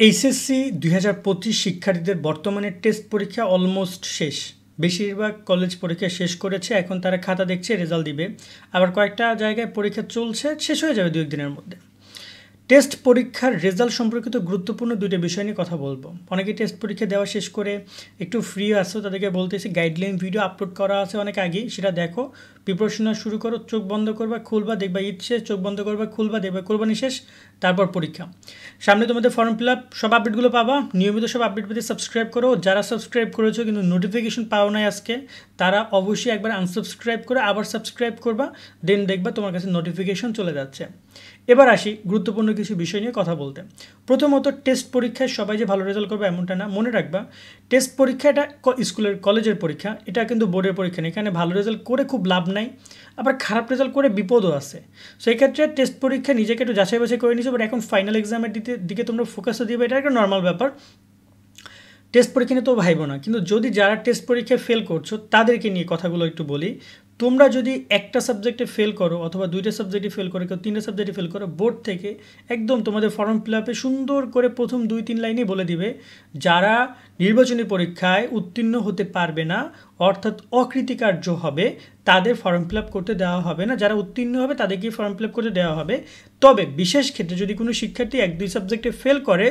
HSC ২০২৫ শিক্ষার্থীদের বর্তমানে test পরীক্ষা অলমোস্ট শেষ। বেশিরভাগ কলেজ পরীক্ষা শেষ করেছে, এখন তারা খাতা দেখছে, রেজাল্ট দিবে। আবার কয়েকটা জায়গায় পরীক্ষা চলছে, শেষ হয়ে যাবে ২-১ দিনের মধ্যে। টেস্ট পরীক্ষার রেজাল্ট সম্পর্কিত গুরুত্বপূর্ণ দুইটা বিষয় নিয়ে কথা বলবো। অনেকে টেস্ট পরীক্ষা দেওয়া শেষ করে একটু ফ্রি আসছো, তাদেরকে বলতেছি গাইডলাইন ভিডিও আপলোড করা আছে অনেক আগেই, সেটা দেখো, প্রিপারেশন শুরু করো। চোখ বন্ধ করবা, খুলবা, দেখবা ঈদ শেষ, চোখ বন্ধ করবা, খুলবা, দেখবা কোরবানি শেষ, তারপর পরীক্ষা। সামনে তোমাদের ফর্ম ফিল আপ, সব আপডেটগুলো পাবা। নিয়মিত সব আপডেট পেতে সাবস্ক্রাইব করো। যারা সাবস্ক্রাইব করেছো কিন্তু নোটিফিকেশন পাও নাই আজকে, তারা অবশ্যই একবার আনসাবস্ক্রাইব করে আবার সাবস্ক্রাইব করবা, দেন দেখবা তোমার কাছে নোটিফিকেশন চলে যাচ্ছে। এবার আসি গুরুত্বপূর্ণ কিছু বিষয় নিয়ে কথা বলতে। প্রথমত, টেস্ট পরীক্ষায় সবাই যে ভালো রেজাল্ট করবে এমনটা না, মনে রাখবা টেস্ট পরীক্ষা এটা স্কুলের কলেজের পরীক্ষা, এটা কিন্তু বোর্ডের পরীক্ষা নেই। এখানে ভালো রেজাল্ট করে খুব লাভ নাই, আবার খারাপ রেজাল্ট করে বিপদও আছে। সেই ক্ষেত্রে টেস্ট পরীক্ষা নিজেকে একটু যাচাই বাছাই করে নিছো, বাট এখন ফাইনাল এক্সামের দিকে তোমরা ফোকাসও দিবে, এটা একটা নর্মাল ব্যাপার। টেস্ট পরীক্ষা নিয়ে তো ভাইবো না, কিন্তু যদি যারা টেস্ট পরীক্ষায় ফেল করছো তাদেরকে নিয়ে কথাগুলো একটু বলি। তোমরা যদি একটা সাবজেক্টে ফেল করো অথবা দুইটা সাবজেক্টে ফেল করো, কেউ তিনটা সাবজেক্টে ফেল করো, বোর্ড থেকে একদম তোমাদের ফর্ম ফিল আপে সুন্দর করে প্রথম 2-3 লাইনে বলে দিবে যারা নির্বাচনী পরীক্ষায় উত্তীর্ণ হতে পারবে না, অর্থাৎ অকৃতকার্য হবে, তাদের ফর্ম ফিল আপ করতে দেওয়া হবে না। যারা উত্তীর্ণ হবে তাদেরকেই ফর্ম ফিল আপ করতে দেওয়া হবে। তবে বিশেষ ক্ষেত্রে যদি কোনো শিক্ষার্থী 1-2 সাবজেক্টে ফেল করে,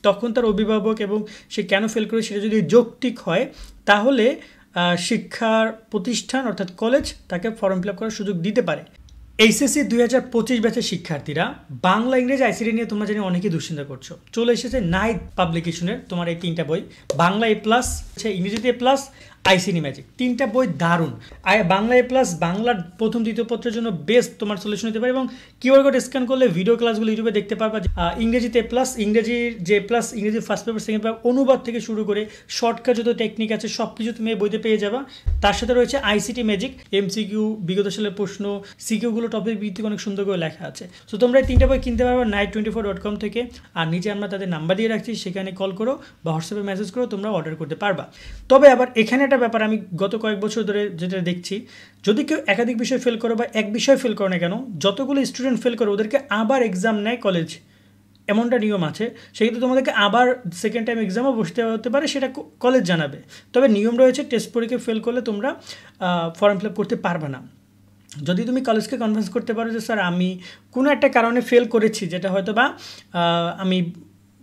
তখন তার অভিভাবক এবং সে কেন ফেল করে সেটা যদি যৌক্তিক হয়, তাহলে শিক্ষার প্রতিষ্ঠান অর্থাৎ কলেজ তাকে ফর্ম ফিল আপ করার সুযোগ দিতে পারে। এইচএসসি ২০২৫ ব্যাচের শিক্ষার্থীরা বাংলা ইংরেজি আইসিটি নিয়ে তোমরা জানি অনেকেই দুশ্চিন্তা করছো। চলে এসেছে নাইট পাবলিকেশনের তোমার এই 3টা বই, বাংলা A+, ইংরেজিতে A+, আইসিটি ম্যাজিক। 3টা বই দারুণ। বাংলা A+, বাংলার প্রথম দ্বিতীয় পত্রের জন্য বেস্ট তোমার সলিউশন হতে পারে, এবং কিউআর কোড স্ক্যান করলে ভিডিও ক্লাসগুলো ইউটিউবে দেখতে পারবা। ইংরেজিতে A+, ইংরেজির যে প্লাস, ইংরেজি ফার্স্ট পেপার সেকেন্ড পেপার, অনুবাদ থেকে শুরু করে শর্টকাট যত টেকনিক আছে সব কিছু তুমি এই বইতে পেয়ে যাবা। তার সাথে রয়েছে আইসিটি ম্যাজিক, এমসিকিউ, বিগত সালের প্রশ্ন, সিকিউগুলো টপিক ভিত্তিক অনেক সুন্দর করে লেখা আছে। সো তোমরা এই 3টা বই কিনতে পারবা night24.com থেকে। আর নিচে আমরা তাদের নাম্বার দিয়ে রাখছি, সেখানে কল করো বা হোয়াটসঅ্যাপে মেসেজ করো, তোমরা অর্ডার করতে পারবা। তবে আবার এখানে একটা ব্যাপার আমি গত কয়েক বছর ধরে যেটা দেখছি, যদি কেউ একাধিক বিষয় ফেল করো বা এক বিষয় ফেল করো না কেন, যতগুলো স্টুডেন্ট ফেল করো ওদেরকে আবার এক্সাম নেয় কলেজ, এমনটা নিয়ম আছে। সেক্ষেত্রে তোমাদেরকে আবার সেকেন্ড টাইম এক্সামও বসতে হতে পারে, সেটা কলেজ জানাবে। তবে নিয়ম রয়েছে, টেস্ট পরীক্ষা ফেল করলে তোমরা ফর্ম ফিল আপ করতে পারবে না। যদি তুমি কলেজকে কনভিন্স করতে পারো যে স্যার আমি কোনো একটা কারণে ফেল করেছি, যেটা হয়তো বা আমি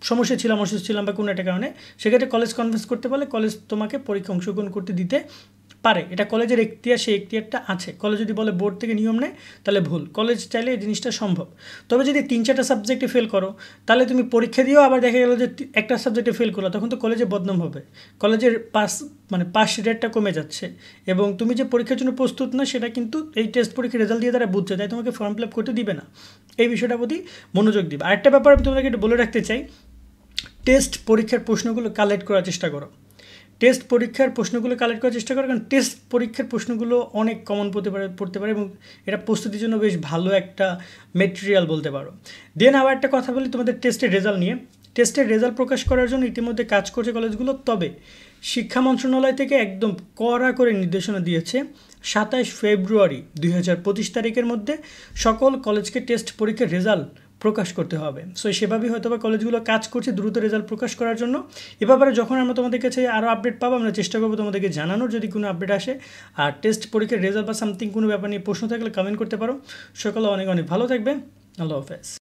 সমস্যা ছিলাম, অসুস্থ ছিলাম বা কোনো একটা কারণে, সেক্ষেত্রে কলেজ কনভিন্স করতে পারলে কলেজ তোমাকে পরীক্ষা অংশগ্রহণ করতে দিতে পারে। এটা কলেজের এখতিয়ার, সেই এখতিয়ারটা আছে। কলেজ যদি বলে বোর্ড থেকে নিয়ম নেয় তাহলে ভুল, কলেজ চাইলে এই জিনিসটা সম্ভব। তবে যদি 3-4টা সাবজেক্টে ফেল করো, তাহলে তুমি পরীক্ষা দিয়েও আবার দেখা গেলো যে একটা সাবজেক্টে ফেল করলো, তখন তো কলেজে বদনাম হবে, কলেজের পাস রেটটা কমে যাচ্ছে, এবং তুমি যে পরীক্ষার জন্য প্রস্তুত না সেটা কিন্তু এই টেস্ট পরীক্ষার রেজাল্ট দিয়ে তারা বুঝছে, তাই তোমাকে ফর্ম ফিল আপ করতে দিবে না। এই বিষয়টার প্রতি মনোযোগ দিবে। আরেকটা ব্যাপার আমি তোমাকে একটু বলে রাখতে চাই, টেস্ট পরীক্ষার প্রশ্নগুলো কালেক্ট করার চেষ্টা করো। টেস্ট পরীক্ষার প্রশ্নগুলো কালেক্ট করার চেষ্টা করো, কারণ টেস্ট পরীক্ষার প্রশ্নগুলো অনেক কমন পড়তে পারে এবং এটা প্রস্তুতির জন্য বেশ ভালো একটা মেটেরিয়াল বলতে পারো। দেন আবার একটা কথা বলি তোমাদের টেস্টের রেজাল্ট নিয়ে। টেস্টের রেজাল্ট প্রকাশ করার জন্য ইতিমধ্যে কাজ করছে কলেজগুলো, তবে শিক্ষা মন্ত্রণালয় থেকে একদম কড়া করে নির্দেশনা দিয়েছে 27 ফেব্রুয়ারি 2025 তারিখের মধ্যে সকল কলেজকে টেস্ট পরীক্ষার রেজাল্ট প্রকাশ করতে হবে। সো সেভাবেই হয়তো বা কলেজগুলো কাজ করছে দ্রুত রেজাল্ট প্রকাশ করার জন্য। এ ব্যাপারে যখন আমরা তোমাদের কাছে আরও আপডেট পাবো, আমরা চেষ্টা করবো তোমাদেরকে জানানোর, যদি কোনো আপডেট আসে। আর টেস্ট পরীক্ষার রেজাল্ট বা সামথিং কোনো ব্যাপার নিয়ে প্রশ্ন থাকলে কমেন্ট করতে পারো। সকলে অনেক অনেক ভালো থাকবে। আল্লাহ হাফেজ।